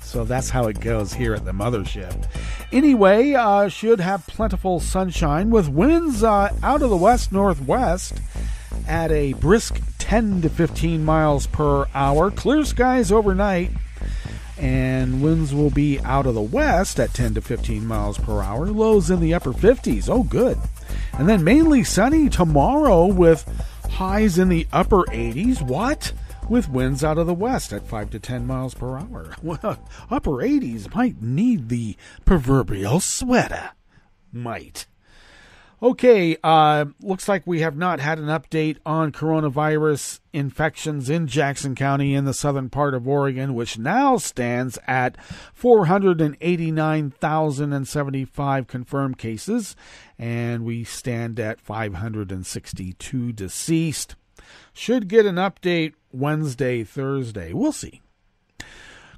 So that's how it goes here at the mothership. Anyway, should have plentiful sunshine with winds out of the west-northwest at a brisk 10 to 15 miles per hour. Clear skies overnight. And winds will be out of the west at 10 to 15 miles per hour. Lows in the upper 50s. Oh, good. And then mainly sunny tomorrow with highs in the upper 80s. What? With winds out of the west at 5 to 10 miles per hour. Well, upper 80s might need the proverbial sweater. Might. Okay, looks like we have not had an update on coronavirus infections in Jackson County in the southern part of Oregon, which now stands at 489,075 confirmed cases, and we stand at 562 deceased. Should get an update Wednesday, Thursday. We'll see.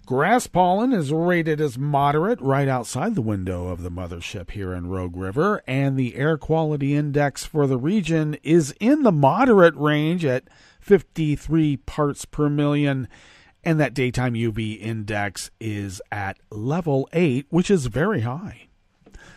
Grass pollen is rated as moderate right outside the window of the mothership here in Rogue River, and the air quality index for the region is in the moderate range at 53 parts per million, and that daytime UV index is at level 8, which is very high.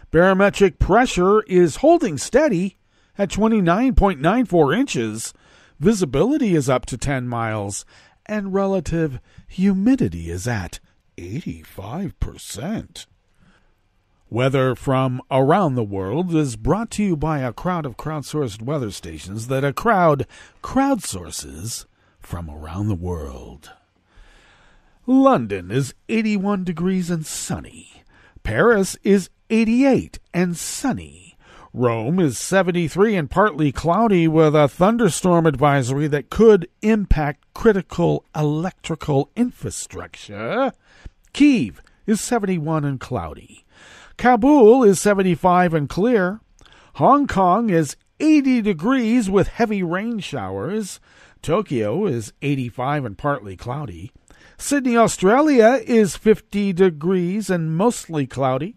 Barometric pressure is holding steady at 29.94 inches. Visibility is up to 10 miles, and relative humidity is at 85%. Weather from around the world is brought to you by a crowd of crowdsourced weather stations that a crowd crowdsources from around the world. London is 81 degrees and sunny. Paris is 88 and sunny. Rome is 73 and partly cloudy with a thunderstorm advisory that could impact critical electrical infrastructure. Kyiv is 71 and cloudy. Kabul is 75 and clear. Hong Kong is 80 degrees with heavy rain showers. Tokyo is 85 and partly cloudy. Sydney, Australia is 50 degrees and mostly cloudy.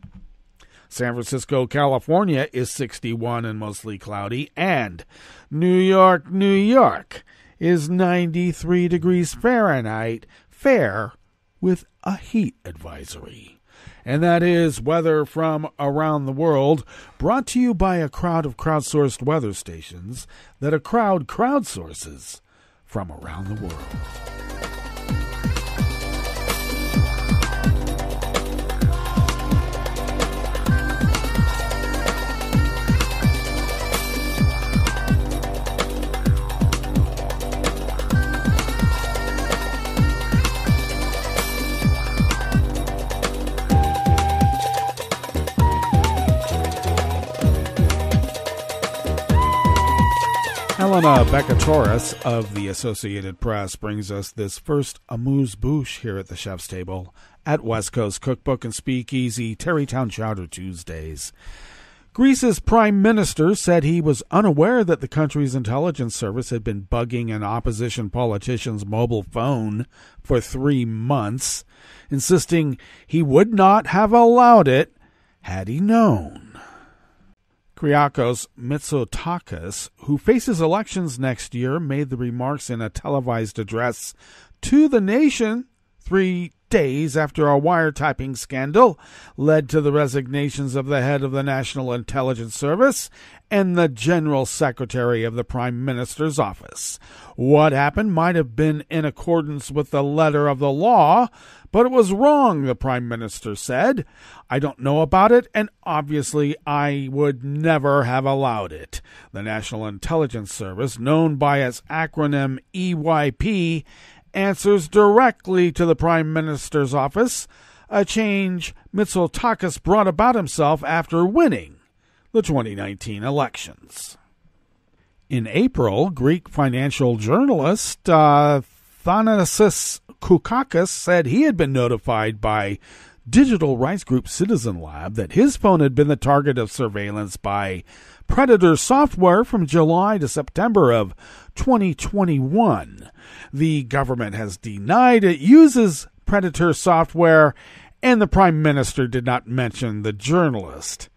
San Francisco, California is 61 and mostly cloudy. And New York, New York is 93 degrees Fahrenheit, fair with a heat advisory. And that is weather from around the world, brought to you by a crowd of crowdsourced weather stations that a crowd crowdsources from around the world. Helena Becca-Torres of the Associated Press brings us this first amuse-bouche here at the Chef's Table at West Coast Cookbook and Speakeasy Tarrytown Chowder Tuesdays. Greece's prime minister said he was unaware that the country's intelligence service had been bugging an opposition politician's mobile phone for 3 months, insisting he would not have allowed it had he known. Kyriakos Mitsotakis, who faces elections next year, made the remarks in a televised address to the nation 3 days after a wiretapping scandal led to the resignations of the head of the National Intelligence Service and the General Secretary of the Prime Minister's office. What happened might have been in accordance with the letter of the law, but it was wrong, the Prime Minister said. I don't know about it, and obviously I would never have allowed it. The National Intelligence Service, known by its acronym EYP, answers directly to the Prime Minister's office, a change Mitsotakis brought about himself after winning the 2019 elections. In April, Greek financial journalist Thanasis Koukakis said he had been notified by digital rights group Citizen Lab that his phone had been the target of surveillance by Predator software from July to September of 2021. The government has denied it uses Predator software, and the Prime Minister did not mention the journalist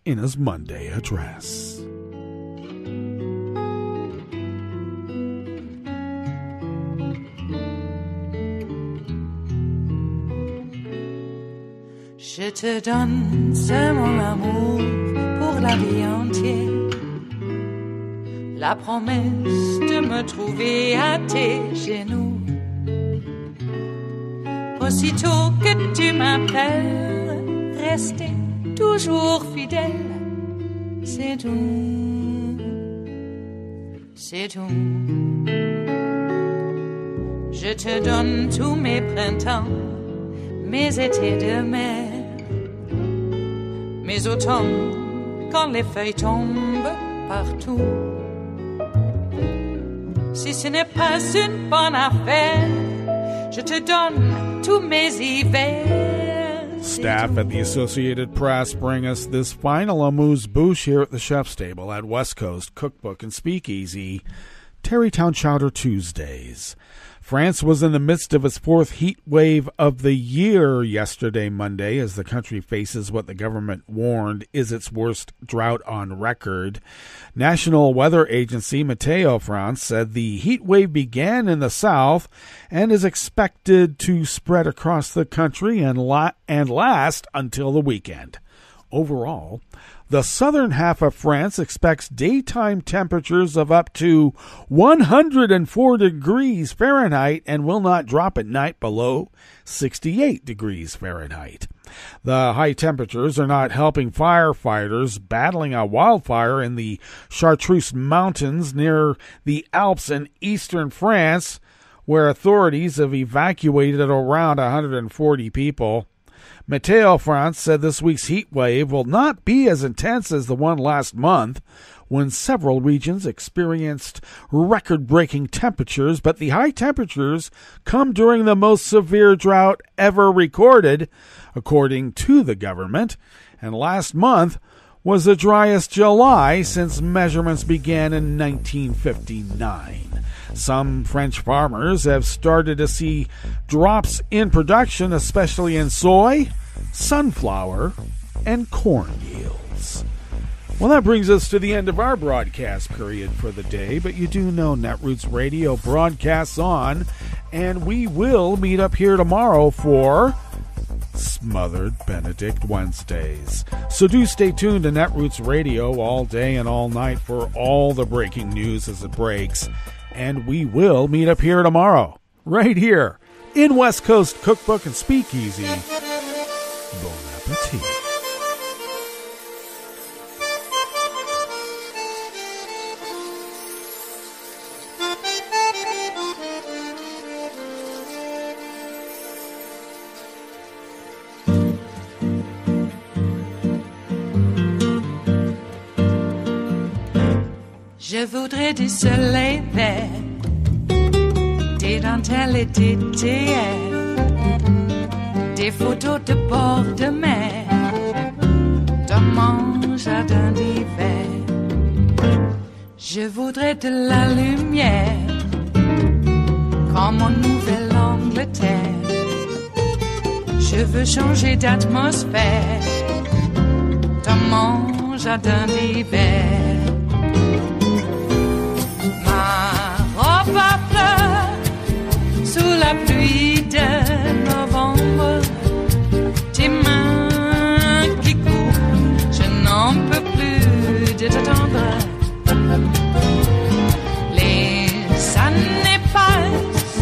in his Monday address. Je te donne ce mon amour pour la vie entière, la promesse de me trouver à tes genoux. Aussitôt que tu m'appelles, rester toujours fidèle, c'est tout, c'est tout. Je te donne tous mes printemps, mes étés de mer, mes automnes quand les feuilles tombent partout. Si ce n'est pas une bonne affaire, je te donne tous mes hivers. Staff at the Associated Press bring us this final amuse-bouche here at the Chef's Table at West Coast Cookbook and Speakeasy Tarrytown Chowder Tuesdays. France was in the midst of its fourth heat wave of the year yesterday, Monday, as the country faces what the government warned is its worst drought on record. National Weather Agency Meteo France said the heat wave began in the south and is expected to spread across the country and last until the weekend. Overall, the southern half of France expects daytime temperatures of up to 104 degrees Fahrenheit and will not drop at night below 68 degrees Fahrenheit. The high temperatures are not helping firefighters battling a wildfire in the Chartreuse Mountains near the Alps in eastern France, where authorities have evacuated around 140 people. Meteo France said this week's heat wave will not be as intense as the one last month, when several regions experienced record-breaking temperatures, but the high temperatures come during the most severe drought ever recorded, according to the government, and last month was the driest July since measurements began in 1959. Some French farmers have started to see drops in production, especially in soy, sunflower, and corn yields. Well, that brings us to the end of our broadcast period for the day, but you do know Netroots Radio broadcasts on, and we will meet up here tomorrow for Smothered Benedict Wednesdays. So do stay tuned to Netroots Radio all day and all night for all the breaking news as it breaks, and we will meet up here tomorrow, right here in West Coast Cookbook and Speakeasy. Bon appetit. Je voudrais du soleil vert, des dentelles et des théières, des photos de bord de mer, dans mon jardin d'hiver. Je voudrais de la lumière, comme en Nouvelle-Angleterre. Je veux changer d'atmosphère, dans mon jardin d'hiver. Ma robe à fleurs, sous la pluie de novembre, tes mains qui courent, je n'en peux plus de t'attendre. Les années passent,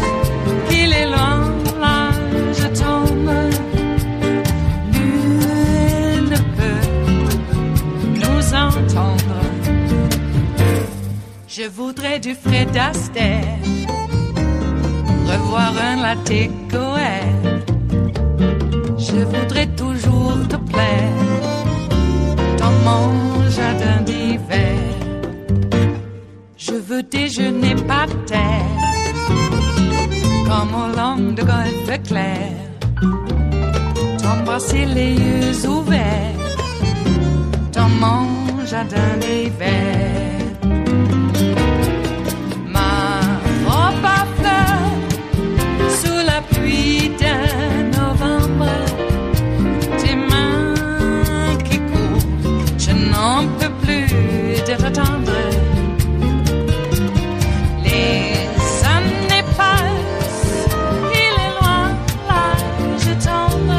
il est loin, là je tombe. Nul ne peut nous entendre. Je voudrais du Fred Astaire, revoir un latte Goer. Je voudrais toujours te plaire, dans mon jardin d'hiver. Je veux déjeuner par terre, comme au long de golfe clair. T'embrasser les yeux ouverts, dans mon jardin d'hiver. De novembre, tes mains qui courent, je n'en peux plus de t'attendre. Les années passent, il est loin, là je tombe.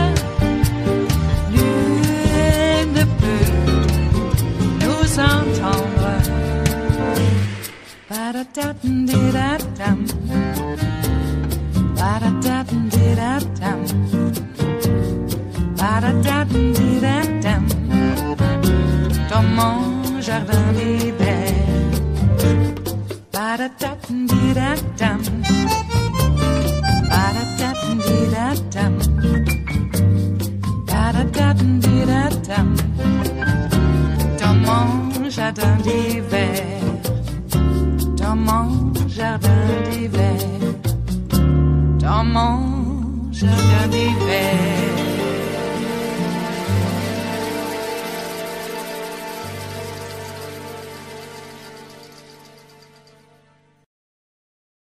Nul ne peut nous entendre. Ba-da-da-dum-di-da-dum. Ba-da-da-dum-di-da-dum. Ba-da-da-dum-di-da-dum. Dans mon jardin d'hiver. Ba-da-da-dum-di-da-dum.